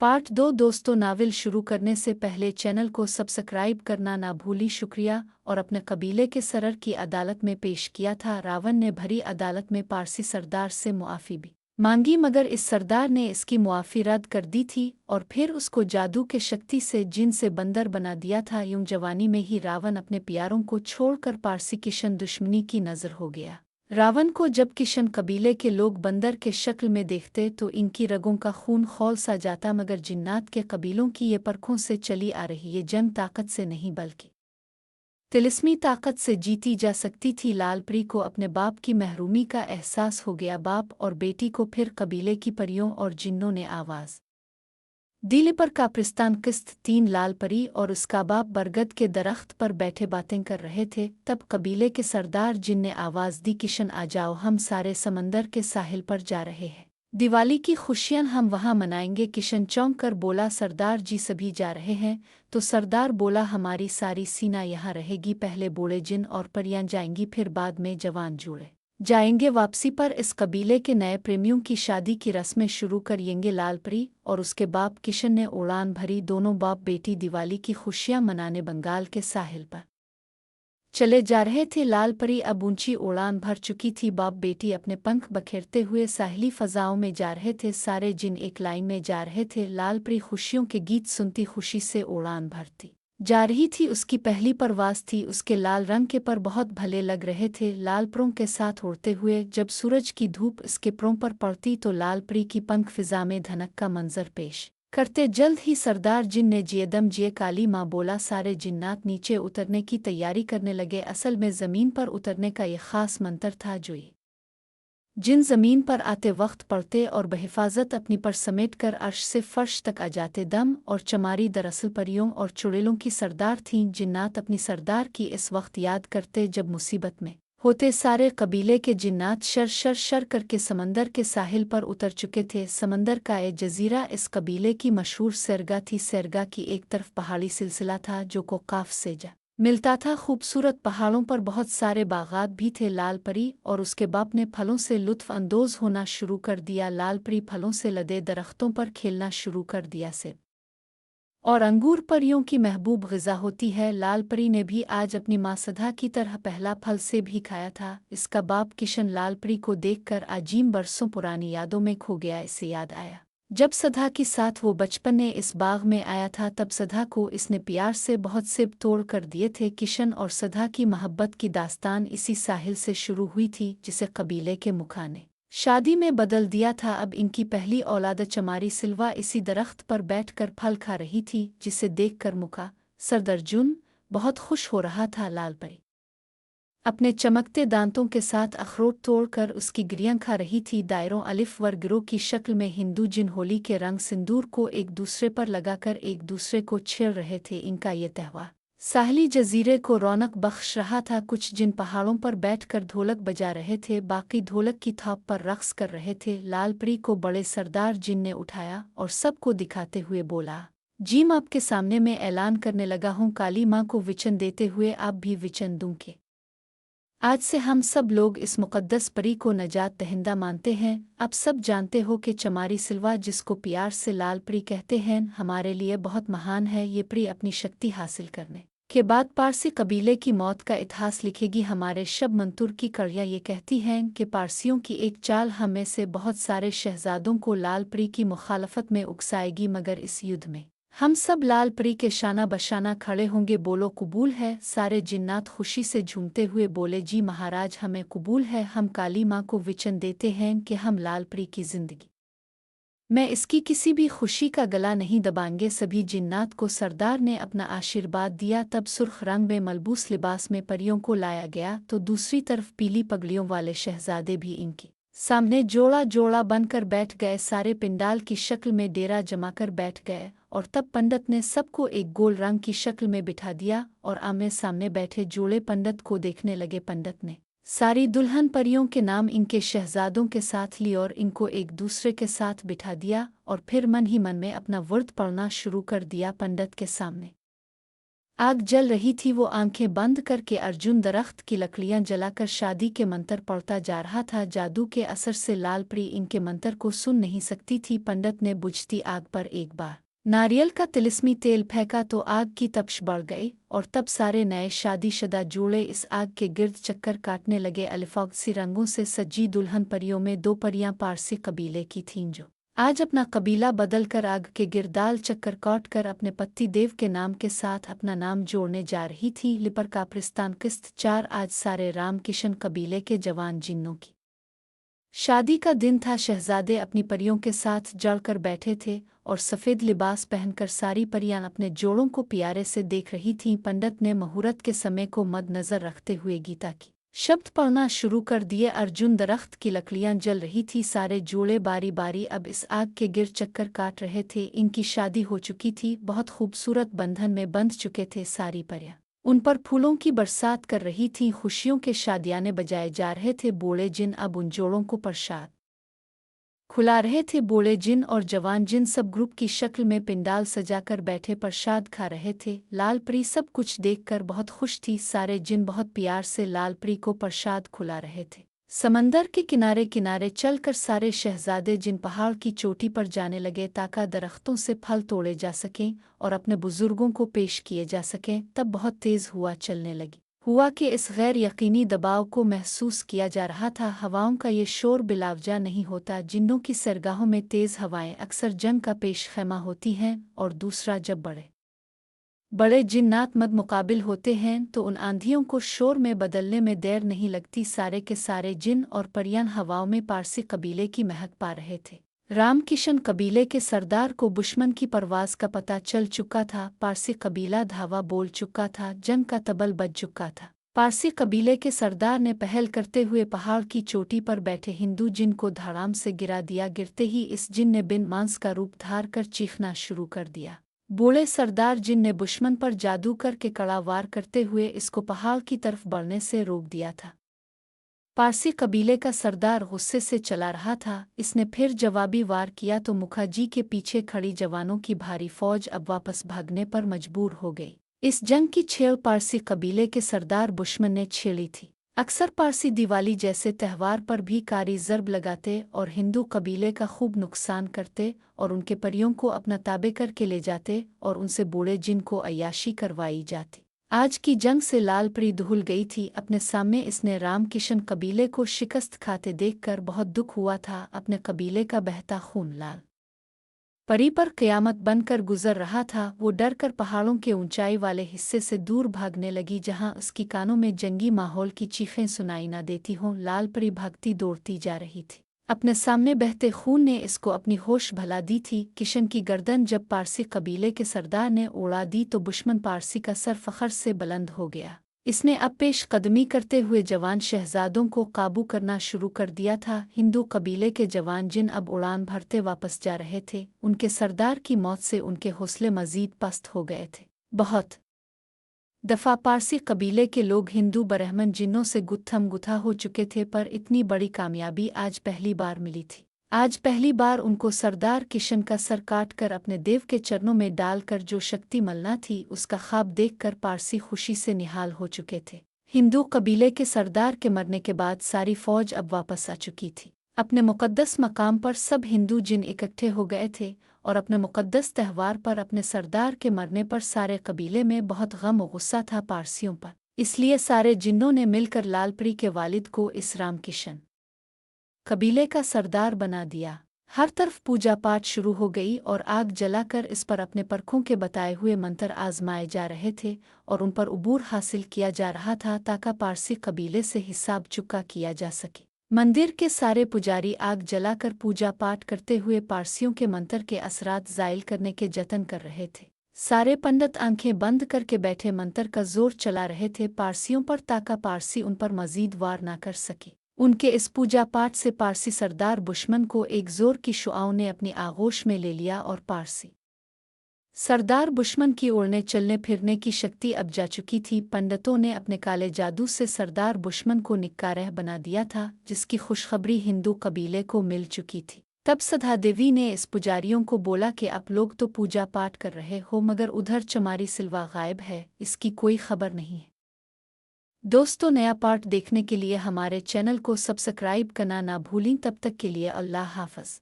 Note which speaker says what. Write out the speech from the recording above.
Speaker 1: Part 2। दोस्तों, novel शुरू करने से पहले चैनल को सब्सक्राइब करना ना भूली। शुक्रिया। और अपने कबीले के सरर की अदालत में पेश किया था। रावण ने भरी अदालत में पारसी सरदार से मुआफ़ी भी मांगी, मगर इस सरदार ने इसकी मुआफ़ी रद्द कर दी थी और फिर उसको जादू के शक्ति से जिन से बंदर बना दिया था। यूं जवानी में ही रावण अपने प्यारों को छोड़कर पारसी किशन दुश्मनी की नज़र हो गया। रावण को जब किशन कबीले के लोग बंदर के शक्ल में देखते तो इनकी रगों का खून खौल सा जाता, मगर जिन्नात के कबीलों की ये परखों से चली आ रही ये जंग ताकत से नहीं बल्कि तिलिस्मी ताकत से जीती जा सकती थी। लालपरी को अपने बाप की महरूमी का एहसास हो गया। बाप और बेटी को फिर कबीले की परियों और जिन्नों ने आवाज़ दिली पर काप्रिस्तान किस्त 3 लालपरी और उसका बाप बरगद के दरख्त पर बैठे बातें कर रहे थे। तब कबीले के सरदार जिन ने आवाज़ दी, किशन आ जाओ, हम सारे समंदर के साहिल पर जा रहे हैं। दिवाली की खुशियां हम वहाँ मनाएंगे। किशन चौंक कर बोला, सरदार जी सभी जा रहे हैं? तो सरदार बोला, हमारी सारी सीना यहाँ रहेगी। पहले बूढ़े जिन और परियां जाएंगी, फिर बाद में जवान जूड़े जाएंगे। वापसी पर इस कबीले के नए प्रेमियों की शादी की रस्में शुरू करेंगे। लालपरी और उसके बाप किशन ने उड़ान भरी। दोनों बाप बेटी दिवाली की खुशियां मनाने बंगाल के साहिल पर चले जा रहे थे। लालपरी अब ऊंची उड़ान भर चुकी थी। बाप बेटी अपने पंख बखेरते हुए साहिली फजाओं में जा रहे थे। सारे जिन एक लाइन में जा रहे थे। लालपरी खुशियों के गीत सुनती खुशी से उड़ान भरती जा रही थी। उसकी पहली परवाज़ थी। उसके लाल रंग के पर बहुत भले लग रहे थे। लाल परों के साथ उड़ते हुए जब सूरज की धूप इसके परों पर पड़ती तो लालपरी की पंख फिजा में धनक का मंजर पेश करते। जल्द ही सरदार जिन ने जियदम जिये काली माँ बोला। सारे जिन्नात नीचे उतरने की तैयारी करने लगे। असल में ज़मीन पर उतरने का ये ख़ास मंत्र था जो ये जिन ज़मीन पर आते वक्त पड़ते और बहिफाजत अपनी पर समेट कर अर्श से फर्श तक आ जाते। दम और चमारी दरअसल परियों और चुड़ैलों की सरदार थीं। जिन्नात अपनी सरदार की इस वक्त याद करते जब मुसीबत में होते। सारे कबीले के जिन्नात शर शर शर करके समंदर के साहिल पर उतर चुके थे। समंदर का ये जजीरा इस कबीले की मशहूर सैरगाह थी। सैरगाह की एक तरफ पहाड़ी सिलसिला था जो कोकाफ से जा मिलता था। खूबसूरत पहाड़ों पर बहुत सारे बागात भी थे। लालपरी और उसके बाप ने फलों से लुत्फ़ अंदोज़ होना शुरू कर दिया। लालपरी फलों से लदे दरख्तों पर खेलना शुरू कर दिया। सेब और अंगूर परियों की महबूब ग़िज़ा होती है। लालपरी ने भी आज अपनी माँ सधा की तरह पहला फल सेब ही खाया था। इसका बाप किशन लालपरी को देखकर आजीम बरसों पुरानी यादों में खो गया। इसे याद आया जब सधा के साथ वो बचपन में इस बाग में आया था। तब सधा को इसने प्यार से बहुत सेब तोड़ कर दिए थे। किशन और सधा की मोहब्बत की दास्तान इसी साहिल से शुरू हुई थी जिसे कबीले के मुखा ने शादी में बदल दिया था। अब इनकी पहली औलाद चमारी सिल्वा इसी दरख्त पर बैठकर फल खा रही थी, जिसे देखकर मुखा सरदर्जुन बहुत खुश हो रहा था। लालपरी अपने चमकते दांतों के साथ अखरोट तोड़कर उसकी गिरियां खा रही थी। दायरों अलिफ वर गिरोह की शक्ल में हिंदू जिन होली के रंग सिंदूर को एक दूसरे पर लगाकर एक दूसरे को छेड़ रहे थे। इनका ये त्यौहार साहली जजीरे को रौनक बख्श रहा था। कुछ जिन पहाड़ों पर बैठकर ढोलक बजा रहे थे, बाकी ढोलक की थाप पर रक्स कर रहे थे। लालपरी को बड़े सरदार जिन ने उठाया और सबको दिखाते हुए बोला, जी मैं आपके सामने में ऐलान करने लगा हूँ, काली माँ को वचन देते हुए आप भी वचन दूं कि आज से हम सब लोग इस मुक़द्दस परी को नजात दहिंदा मानते हैं। आप सब जानते हो कि चमारी सिल्वा, जिसको प्यार से लालपरी कहते हैं, हमारे लिए बहुत महान है। ये परी अपनी शक्ति हासिल करने के बाद पारसी कबीले की मौत का इतिहास लिखेगी। हमारे शब मंतूर की कड़ियाँ ये कहती हैं कि पारसियों की एक चाल हम में से बहुत सारे शहजादों को लालपरी की मुखालफत में उकसाएगी, मगर इस युद्ध में हम सब लालपरी के शाना बशाना खड़े होंगे। बोलो कबूल है? सारे जिन्नात खुशी से झूमते हुए बोले, जी महाराज, हमें कबूल है। हम काली माँ को वचन देते हैं कि हम लालपरी की जिंदगी में इसकी किसी भी खुशी का गला नहीं दबाएंगे। सभी जिन्नात को सरदार ने अपना आशीर्वाद दिया। तब सुर्ख रंग में मलबूस लिबास में परियों को लाया गया तो दूसरी तरफ पीली पगड़ियों वाले शहजादे भी इनकी सामने जोड़ा जोड़ा बनकर बैठ गए। सारे पिंडाल की शक्ल में डेरा जमाकर बैठ गए और तब पंडित ने सबको एक गोल रंग की शक्ल में बिठा दिया और आमने सामने बैठे जोड़े पंडित को देखने लगे। पंडित ने सारी दुल्हन परियों के नाम इनके शहजादों के साथ लिए और इनको एक दूसरे के साथ बिठा दिया और फिर मन ही मन में अपना वर्त पढ़ना शुरू कर दिया। पंडित के सामने आग जल रही थी। वो आंखें बंद करके अर्जुन दरख्त की लकड़ियां जलाकर शादी के मंत्र पढ़ता जा रहा था। जादू के असर से लालपरी इनके मंत्र को सुन नहीं सकती थी। पंडित ने बुझती आग पर एक बार नारियल का तिलिस्मी तेल फेंका तो आग की तपश बढ़ गई और तब सारे नए शादीशुदा जोड़े इस आग के गिर्द चक्कर काटने लगे। अलिफाक्सी रंगों से सजी दुल्हन परियों में दो परियां पारसी कबीले की थीं जो आज अपना कबीला बदलकर आग के गिरदाल चक्कर काट कर अपने पति देव के नाम के साथ अपना नाम जोड़ने जा रही थी। लिपर काप्रिस्तान किस्त 4 आज सारे रामकिशन कबीले के जवान जिन्नों की शादी का दिन था। शहजादे अपनी परियों के साथ जड़कर बैठे थे और सफ़ेद लिबास पहनकर सारी परियां अपने जोड़ों को प्यारे से देख रही थीं। पंडित ने मुहूर्त के समय को मद्देनजर रखते हुए गीता की शब्द पढ़ना शुरू कर दिए। अर्जुन दरख्त की लकड़ियां जल रही थी। सारे जोड़े बारी बारी अब इस आग के गिर चक्कर काट रहे थे। इनकी शादी हो चुकी थी, बहुत खूबसूरत बंधन में बंध चुके थे। सारी परियां उन पर फूलों की बरसात कर रही थीं। खुशियों के शादियाने बजाए जा रहे थे। बूढ़े जिन अब उन जोड़ों को प्रसाद खुला रहे थे। बूढ़े जिन और जवान जिन सब ग्रुप की शक्ल में पिंडाल सजाकर बैठे प्रसाद खा रहे थे। लालपरी सब कुछ देखकर बहुत खुश थी। सारे जिन बहुत प्यार से लालपरी को प्रसाद खुला रहे थे। समंदर के किनारे किनारे चलकर सारे शहजादे जिन पहाड़ की चोटी पर जाने लगे ताकि दरख्तों से फल तोड़े जा सकें और अपने बुजुर्गों को पेश किए जा सकें। तब बहुत तेज़ हुआ चलने लगी। हुआ कि इस गैर यकीनी दबाव को महसूस किया जा रहा था। हवाओं का ये शोर बिलावजा नहीं होता। जिन्नों की सरगाहों में तेज़ हवाएं अक्सर जंग का पेश खैमा होती हैं और दूसरा जब बड़े बड़े जिन्नात मद मुकाबिल होते हैं तो उन आंधियों को शोर में बदलने में देर नहीं लगती। सारे के सारे जिन और परियां हवाओं में पारसी कबीले की महक पा रहे थे। रामकिशन कबीले के सरदार को दुश्मन की परवाज़ का पता चल चुका था। पारसी कबीला धावा बोल चुका था। जंग का तबल बज चुका था। पारसी कबीले के सरदार ने पहल करते हुए पहाड़ की चोटी पर बैठे हिंदू जिन को धड़ाम से गिरा दिया। गिरते ही इस जिन ने बिन मांस का रूप धार कर चीखना शुरू कर दिया। बूढ़े सरदार जिन ने दुश्मन पर जादू करके कड़ा वार करते हुए इसको पहाड़ की तरफ बढ़ने से रोक दिया था। पारसी कबीले का सरदार गुस्से से चला रहा था। इसने फिर जवाबी वार किया तो मुखाजी के पीछे खड़ी जवानों की भारी फौज अब वापस भागने पर मजबूर हो गई। इस जंग की छेड़ पारसी कबीले के सरदार दुश्मन ने छेड़ी थी। अक्सर पारसी दिवाली जैसे त्यौहार पर भी कारी ज़र्ब लगाते और हिंदू कबीले का खूब नुकसान करते और उनके परियों को अपना ताबे करके ले जाते और उनसे बूढ़े जिन को अय्याशी करवाई जाती। आज की जंग से लालपरी धुल गई थी। अपने सामने इसने रामकिशन कबीले को शिकस्त खाते देखकर बहुत दुख हुआ था। अपने कबीले का बहता खून लाल परी पर क़यामत बनकर गुजर रहा था। वो डर कर पहाड़ों के ऊंचाई वाले हिस्से से दूर भागने लगी जहां उसकी कानों में जंगी माहौल की चीखें सुनाई न देती हों। लालपरी भागती दौड़ती जा रही थी। अपने सामने बहते खून ने इसको अपनी होश भला दी थी। किशन की गर्दन जब पारसी कबीले के सरदार ने उड़ा दी तो दुश्मन पारसी का सर फखर से बुलंद हो गया। इसने अब पेश कदमी करते हुए जवान शहजादों को काबू करना शुरू कर दिया था। हिंदू कबीले के जवान जिन अब उड़ान भरते वापस जा रहे थे। उनके सरदार की मौत से उनके हौसले मजीद पस्त हो गए थे। बहुत दफ़ा पारसी कबीले के लोग हिंदू ब्राह्मण जिन्नों से गुत्थम गुथा हो चुके थे, पर इतनी बड़ी कामयाबी आज पहली बार मिली थी। आज पहली बार उनको सरदार किशन का सर काट कर अपने देव के चरणों में डालकर जो शक्ति मिलना थी उसका ख्वाब देखकर पारसी खुशी से निहाल हो चुके थे। हिंदू कबीले के सरदार के मरने के बाद सारी फौज अब वापस आ चुकी थी। अपने मुक़द्दस मकाम पर सब हिंदू जिन इकट्ठे हो गए थे और अपने मुक़द्दस त्यौहार पर अपने सरदार के मरने पर सारे कबीले में बहुत गम और गुस्सा था पारसियों पर। इसलिए सारे जिन्नों ने मिलकर लालपरी के वालिद को इस रामकिशन कबीले का सरदार बना दिया। हर तरफ पूजा पाठ शुरू हो गई और आग जलाकर इस पर अपने परखों के बताए हुए मंत्र आजमाए जा रहे थे और उन पर उबूर हासिल किया जा रहा था ताकि पारसी कबीले से हिसाब चुका किया जा सके। मंदिर के सारे पुजारी आग जलाकर पूजा पाठ करते हुए पारसियों के मंत्र के असरात ज़ाइल करने के जतन कर रहे थे। सारे पंडित आंखें बंद करके बैठे मंत्र का जोर चला रहे थे पारसियों पर ताकि पारसी उन पर मजीद वार ना कर सके। उनके इस पूजा पाठ से पारसी सरदार दुश्मन को एक जोर की शुआओं ने अपनी आगोश में ले लिया और पारसी सरदार दुश्मन की उड़ने चलने फिरने की शक्ति अब जा चुकी थी। पंडितों ने अपने काले जादू से सरदार दुश्मन को निक्कारह बना दिया था, जिसकी खुशखबरी हिंदू कबीले को मिल चुकी थी। तब सधा देवी ने इस पुजारियों को बोला कि आप लोग तो पूजा पाठ कर रहे हो मगर उधर चमारी सिल्वा गायब है, इसकी कोई खबर नहीं है। दोस्तों, नया पार्ट देखने के लिए हमारे चैनल को सब्सक्राइब करना ना भूलें। तब तक के लिए अल्लाह हाफ़िज़।